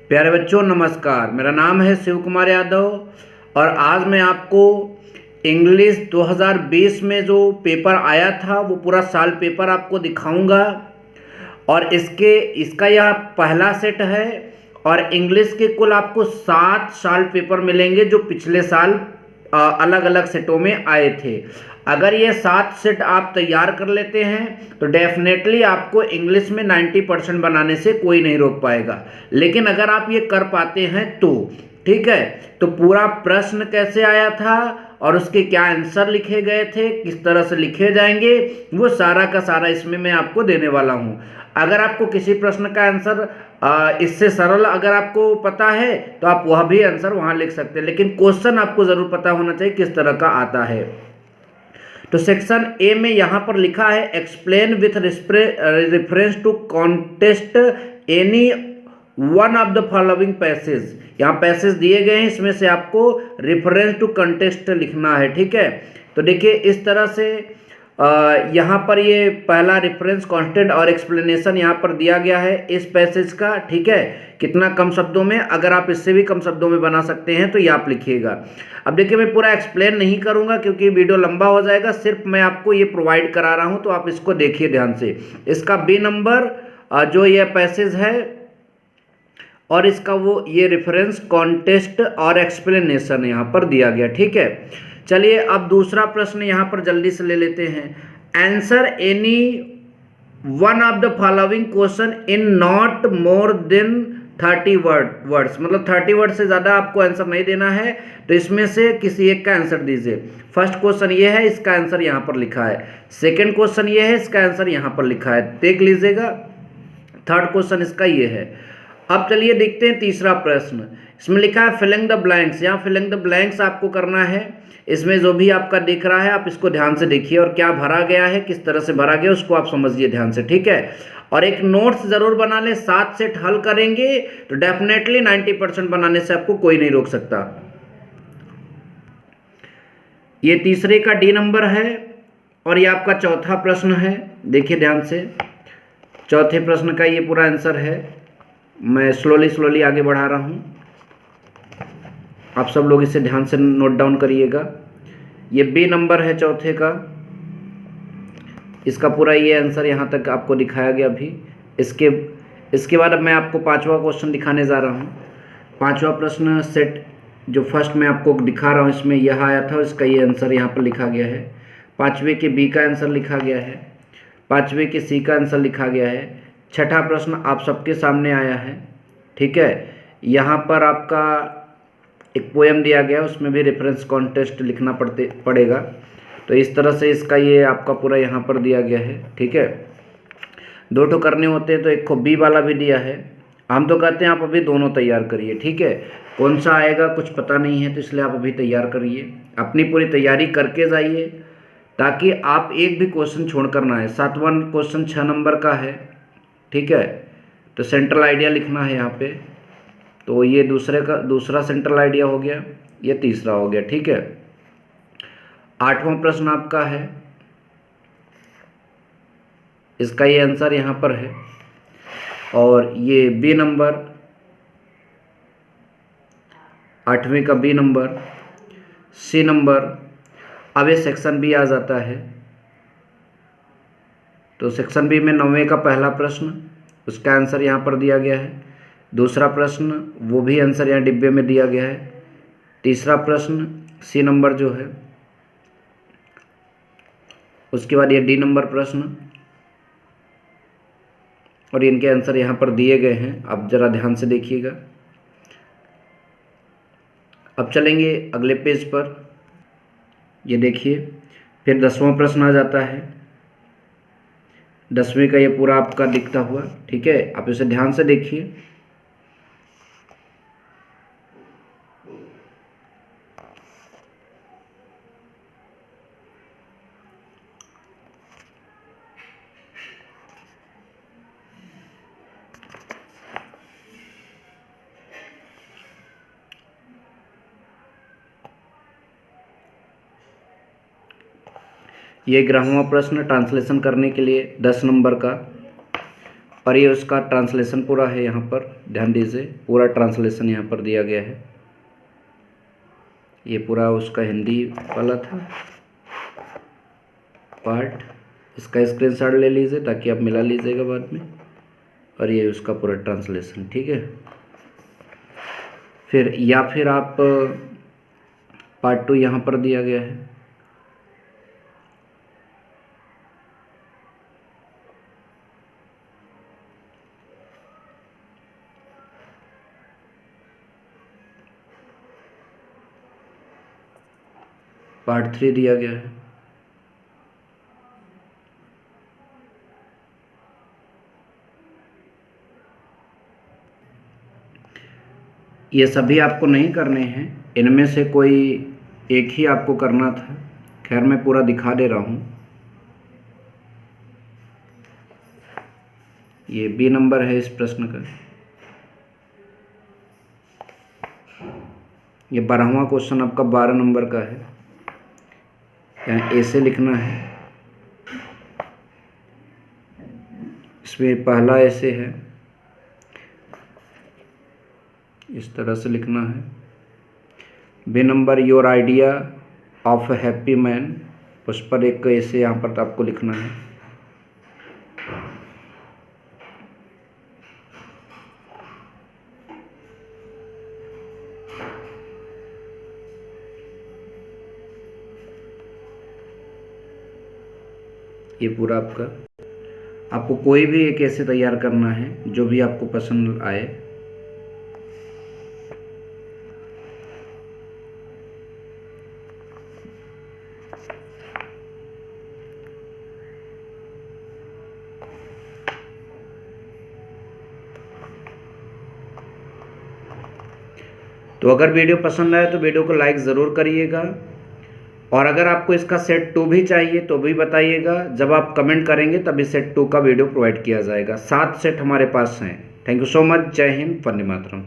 प्यारे बच्चों नमस्कार। मेरा नाम है शिव कुमार यादव और आज मैं आपको इंग्लिश 2020 में जो पेपर आया था वो पूरा साल पेपर आपको दिखाऊंगा। और इसका यह पहला सेट है और इंग्लिश के कुल आपको 7 साल पेपर मिलेंगे जो पिछले साल अलग अलग सेटों में आए थे। अगर ये 7 सेट आप तैयार कर लेते हैं तो डेफिनेटली आपको इंग्लिश में 90% बनाने से कोई नहीं रोक पाएगा। लेकिन अगर आप ये कर पाते हैं तो ठीक है। तो पूरा प्रश्न कैसे आया था और उसके क्या आंसर लिखे गए थे, किस तरह से लिखे जाएंगे, वो सारा का सारा इसमें मैं आपको देने वाला हूँ। अगर आपको किसी प्रश्न का आंसर इससे सरल अगर आपको पता है तो आप वह भी आंसर वहाँ लिख सकते हैं, लेकिन क्वेश्चन आपको ज़रूर पता होना चाहिए किस तरह का आता है। तो सेक्शन ए में यहाँ पर लिखा है explain with reference to contest any one of the following passage. यहाँ पैसेज दिए गए हैं, इसमें से आपको रेफरेंस टू कॉन्टेस्ट लिखना है। ठीक है, तो देखिए इस तरह से यहाँ पर ये पहला रेफरेंस कांस्टेंट और एक्सप्लेनेशन यहाँ पर दिया गया है इस पैसेज का। ठीक है, कितना कम शब्दों में, अगर आप इससे भी कम शब्दों में बना सकते हैं तो ये आप लिखिएगा। अब देखिए मैं पूरा एक्सप्लेन नहीं करूँगा क्योंकि वीडियो लंबा हो जाएगा, सिर्फ मैं आपको ये प्रोवाइड करा रहा हूँ, तो आप इसको देखिए ध्यान से। इसका बी नंबर जो ये पैसेज है और इसका वो ये रेफरेंस कॉन्टेस्ट और एक्सप्लेनेशन यहाँ पर दिया गया। ठीक है, चलिए अब दूसरा प्रश्न यहाँ पर जल्दी से ले लेते हैं। Answer any one of the following question in not more than 30 words, मतलब 30 वर्ड से ज़्यादा आपको आंसर नहीं देना है, तो इसमें से किसी एक का आंसर दीजिए। फर्स्ट क्वेश्चन ये है, इसका आंसर यहाँ पर लिखा है। सेकंड क्वेश्चन ये है, इसका आंसर यहाँ पर लिखा है, देख लीजिएगा। थर्ड क्वेश्चन इसका ये है। अब चलिए देखते हैं तीसरा प्रश्न। इसमें लिखा है फिलिंग द ब्लैंक्स। यहाँ फिलिंग द ब्लैंक्स आपको करना है। इसमें जो भी आपका दिख रहा है आप इसको ध्यान से देखिए और क्या भरा गया है, किस तरह से भरा गया उसको आप समझिए ध्यान से। ठीक है, और एक नोट्स जरूर बना ले। 7 सेट हल करेंगे तो डेफिनेटली 90% बनाने से आपको कोई नहीं रोक सकता। ये तीसरे का डी नंबर है और ये आपका चौथा प्रश्न है। देखिए ध्यान से, चौथे प्रश्न का ये पूरा आंसर है। मैं स्लोली आगे बढ़ा रहा हूँ, आप सब लोग इसे ध्यान से नोट डाउन करिएगा। ये बी नंबर है चौथे का, इसका पूरा ये आंसर यहाँ तक आपको दिखाया गया अभी। इसके बाद अब मैं आपको पांचवा क्वेश्चन दिखाने जा रहा हूँ। पांचवा प्रश्न सेट जो फर्स्ट मैं आपको दिखा रहा हूँ इसमें यह आया था, इसका ये आंसर यहाँ पर लिखा गया है। पाँचवें के बी का आंसर लिखा गया है, पाँचवें के सी का आंसर लिखा गया है। छठा प्रश्न आप सबके सामने आया है। ठीक है, यहाँ पर आपका एक पोएम दिया गया है, उसमें भी रेफरेंस कॉन्टेस्ट लिखना पड़ेगा। तो इस तरह से इसका ये आपका पूरा यहाँ पर दिया गया है। ठीक है, 2 ठो करने होते हैं तो एक को बी वाला भी दिया है। हम तो कहते हैं आप अभी दोनों तैयार करिए। ठीक है, कौन सा आएगा कुछ पता नहीं है, तो इसलिए आप अभी तैयार करिए, अपनी पूरी तैयारी करके जाइए ताकि आप एक भी क्वेश्चन छोड़कर ना आए। 7वां क्वेश्चन 6 नंबर का है। ठीक है, तो सेंट्रल आइडिया लिखना है यहाँ पे। तो ये दूसरा सेंट्रल आइडिया हो गया, ये तीसरा हो गया। ठीक है, 8वां प्रश्न आपका है, इसका ये आंसर यहाँ पर है। और ये बी नंबर, 8वें का बी नंबर, सी नंबर। अब ये सेक्शन बी आ जाता है। तो सेक्शन बी में 9वें का पहला प्रश्न, उसका आंसर यहाँ पर दिया गया है। दूसरा प्रश्न वो भी आंसर यहाँ डिब्बे में दिया गया है। तीसरा प्रश्न सी नंबर जो है, उसके बाद ये डी नंबर प्रश्न, और इनके आंसर यहाँ पर दिए गए हैं, आप ज़रा ध्यान से देखिएगा। अब चलेंगे अगले पेज पर। ये देखिए फिर 10वां प्रश्न आ जाता है। 10वें का ये पूरा आपका दिखता हुआ। ठीक है, आप इसे ध्यान से देखिए। ये 11वां प्रश्न ट्रांसलेशन करने के लिए 10 नंबर का। और ये उसका ट्रांसलेशन पूरा है, यहाँ पर ध्यान दीजिए, पूरा ट्रांसलेशन यहाँ पर दिया गया है। ये पूरा उसका हिंदी वाला था पार्ट, इसका स्क्रीनशॉट ले लीजिए ताकि आप मिला लीजिएगा बाद में। और ये उसका पूरा ट्रांसलेशन, ठीक है। फिर आप पार्ट 2 यहाँ पर दिया गया है। पार्ट 3 दिया गया है। ये सभी आपको नहीं करने हैं, इनमें से कोई एक ही आपको करना था। खैर मैं पूरा दिखा दे रहा हूँ। ये बी नंबर है इस प्रश्न का। ये 12वां क्वेश्चन आपका 12 नंबर का है। यहाँ ऐसे लिखना है, इसमें पहला ऐसे है, इस तरह से लिखना है। B number your idea of a happy man, उस पर एक ऐसे यहाँ पर आपको लिखना है। ये पूरा आपको कोई भी एक ऐसे तैयार करना है जो भी आपको पसंद आए। तो अगर वीडियो पसंद आए तो वीडियो को लाइक ज़रूर करिएगा, और अगर आपको इसका सेट 2 भी चाहिए तो भी बताइएगा। जब आप कमेंट करेंगे तभी सेट 2 का वीडियो प्रोवाइड किया जाएगा। 7 सेट हमारे पास हैं। Thank you so much. जय हिंद, वंदे मातरम।